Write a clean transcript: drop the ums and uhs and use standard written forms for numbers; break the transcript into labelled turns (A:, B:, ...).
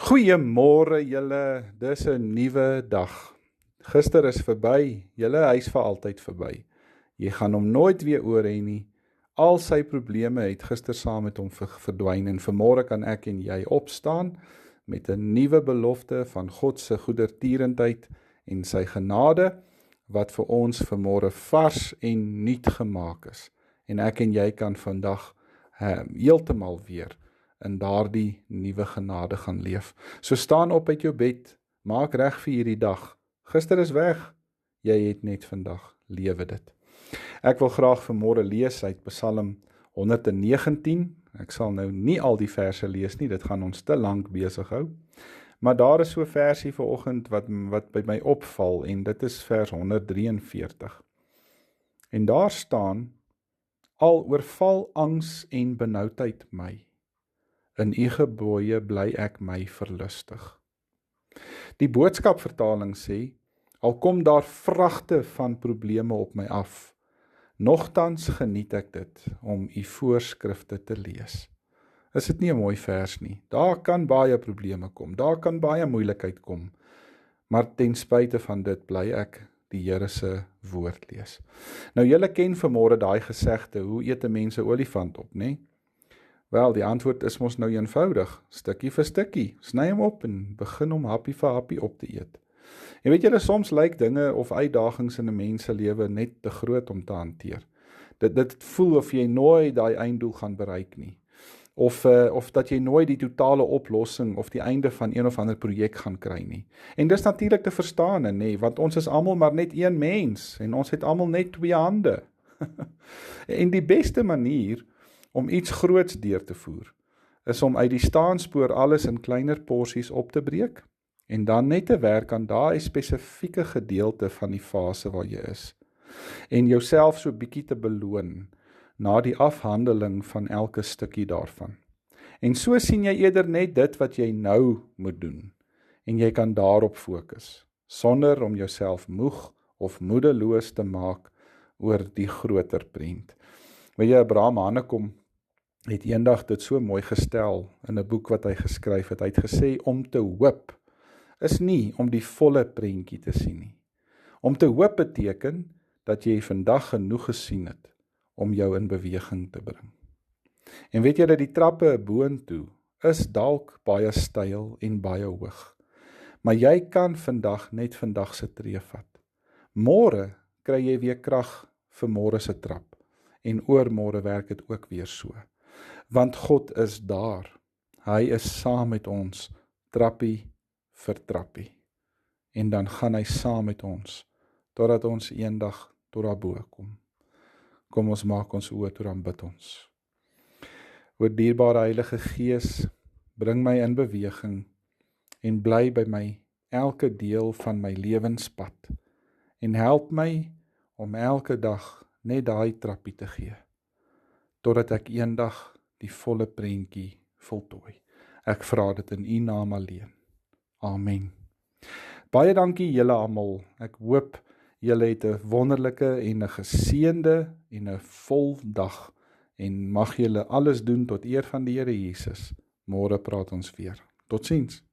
A: Goeiemôre julle, dis 'n nuwe dag. Gister is verby, julle hy is vir altyd verby. Jy gaan hom nooit weer oor hê nie. Al sy probleme het gister saam met hom verdwyn en vanmôre kan ek en jy opstaan met 'n nuwe belofte van God se goedertierendheid en sy genade wat vir ons vanmôre vars en nuut gemaak is. En ek en jy kan vandag heeltemal weer in daardie nuwe genade gaan leef. So staan op uit jou bed, maak reg vir hierdie dag. Gister is weg, jy het net vandag, lewe dit. Ek wil graag vanmôre lees uit Psalm 119. Ek sal nou nie al die verse lees nie, dit gaan ons te lank besig hou. Maar daar is so 'n versie vanoggend wat by my opval en dit is vers 143. En daar staan: Al oorval angs en benoudheid my, in u gebooie bly ek my verlustig. Die boodskapvertaling sê: Al kom daar vragte van probleme op my af, nogtans geniet ek dit om u voorskrifte te lees. Is dit nie 'n mooi vers nie? Daar kan baie probleme kom, daar kan baie moeilikheid kom, maar ten spyte van dit bly ek die Here se woord lees. Nou julle ken vanmôre daai gesegde, hoe eet 'n mens 'n olifant op, nê? Wel, die antwoord is mos nou eenvoudig, stukkie vir stukkie, sny hom op en begin hom happie vir happie op te eet. En weet julle, soms lyk dinge of uitdagings in 'n mens se lewe net te groot om te hanteer. Dit voel of jy nooit daai einddoel gaan bereik nie. Of dat jy nooit die totale oplossing of die einde van een of ander projek gaan kry nie. En dis natuurlik te verstaan, nê, want ons is almal maar net een mens en ons het almal net 2 hande. En die beste manier om iets groots deur te voer, is om uit die staanspoor alles in kleiner porsies op te breek, en dan net te werk aan daai spesifieke gedeelte van die fase waar jy is, en jouself so bietjie te beloon, na die afhandeling van elke stukkie daarvan. En so sien jy eerder net dit wat jy nou moet doen, en jy kan daarop fokus, sonder om jouself moeg of moedeloos te maak oor die groter prent. Weet jy, Abraham Hanekom het eendag dit so mooi gestel in 'n boek wat hy geskryf het. Hy het gesê, om te hoop is nie om die volle prentjie te sien nie. Om te hoop beteken dat jy vandag genoeg gesien het om jou in beweging te bring. En weet jy dat die trappe boontoe is dalk baie styl en baie hoog, maar jy kan vandag net vandag se tree vat. Môre kry jy weer krag vir môre se trap, en oormôre werk dit ook weer so. Want God is daar. Hy is saam met ons, trappie vir trappie. En dan gaan hy saam met ons, totdat ons eendag tot daarbo kom. Kom ons maak ons oë toe, dan bid ons. O dierbare Heilige Gees, bring my in beweging en bly by my elke deel van my lewenspad en help my om elke dag net daai trappie te gee, totdat ek eendag die volle prentjie voltooi. Ek vra dit in U naam alleen. Amen. Baie dankie julle almal. Ek hoop julle het 'n wonderlike en 'n geseënde en 'n vol dag, en mag julle alles doen tot eer van die Here Jesus. Môre praat ons weer. Totsiens.